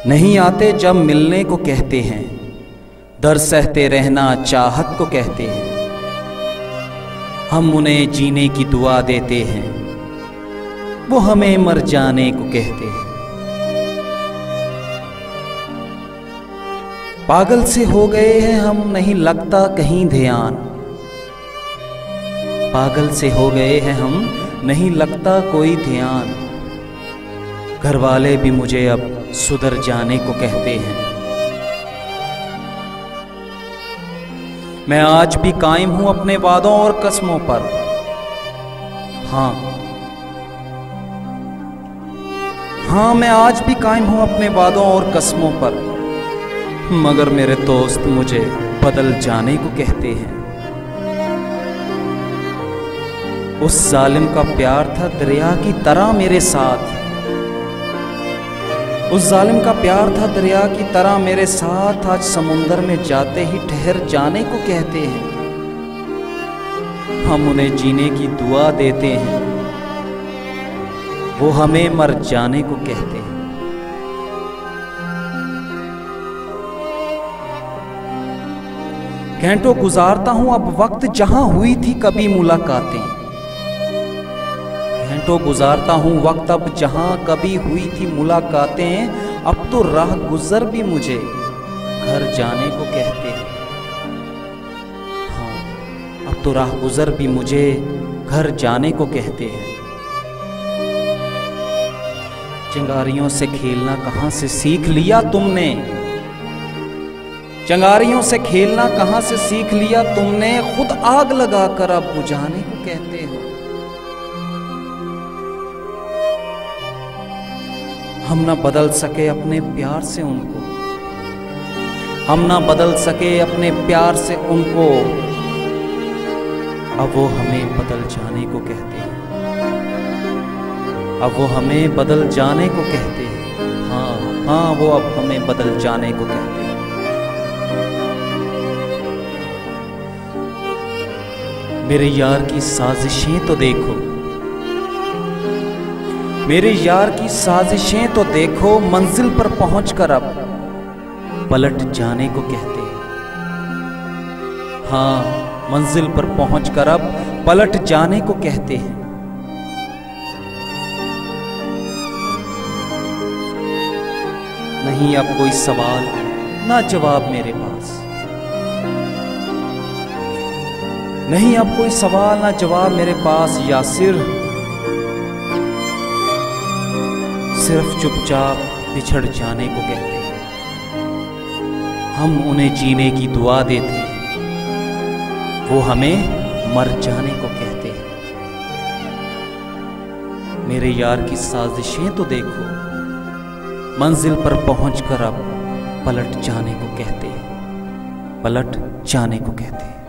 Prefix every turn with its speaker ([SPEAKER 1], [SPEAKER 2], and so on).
[SPEAKER 1] नहीं आते जब मिलने को कहते हैं, दर सहते रहना चाहत को कहते हैं। हम उन्हें जीने की दुआ देते हैं, वो हमें मर जाने को कहते हैं। पागल से हो गए हैं हम, नहीं लगता कहीं ध्यान। पागल से हो गए हैं हम, नहीं लगता कोई ध्यान। घर वाले भी मुझे अब सुधर जाने को कहते हैं। मैं आज भी कायम हूं अपने वादों और कस्मों पर। हाँ, मैं आज भी कायम हूं अपने वादों और कस्मों पर। मगर मेरे दोस्त मुझे बदल जाने को कहते हैं। उस जालिम का प्यार था दरिया की तरह मेरे साथ। उस जालिम का प्यार था दरिया की तरह मेरे साथ। आज समुंदर में जाते ही ठहर जाने को कहते हैं। हम उन्हें जीने की दुआ देते हैं, वो हमें मर जाने को कहते हैं। घंटों गुजारता हूं अब वक्त जहां हुई थी कभी मुलाकातें। घंटों गुजारता हूं वक्त अब जहां कभी हुई थी मुलाकातें। अब तो राह गुजर भी मुझे घर जाने को कहते हैं। हाँ, अब तो राह गुजर भी मुझे घर जाने को कहते हैं। चिंगारियों से खेलना कहां से सीख लिया तुमने? चिंगारियों से खेलना कहां से सीख लिया तुमने? खुद आग लगाकर अब बुझाने को कहते हो। हम ना बदल सके अपने प्यार से उनको, हम ना बदल सके अपने प्यार से उनको। अब वो हमें बदल जाने को कहते हैं। अब वो हमें बदल जाने को कहते हैं। हाँ, वो अब हमें बदल जाने को कहते हैं। मेरे यार की साजिशें तो देखो, मेरे यार की साजिशें तो देखो। मंजिल पर पहुंचकर अब पलट जाने को कहते हैं। हाँ, मंजिल पर पहुंचकर अब पलट जाने को कहते हैं। नहीं अब कोई सवाल ना जवाब मेरे पास। नहीं अब कोई सवाल ना जवाब मेरे पास। या सिर्फ चुपचाप बिछड़ जाने को कहते हैं। हम उन्हें जीने की दुआ देते हैं, वो हमें मर जाने को कहते हैं। मेरे यार की साजिशें तो देखो, मंजिल पर पहुंचकर अब पलट जाने को कहते हैं। पलट जाने को कहते हैं।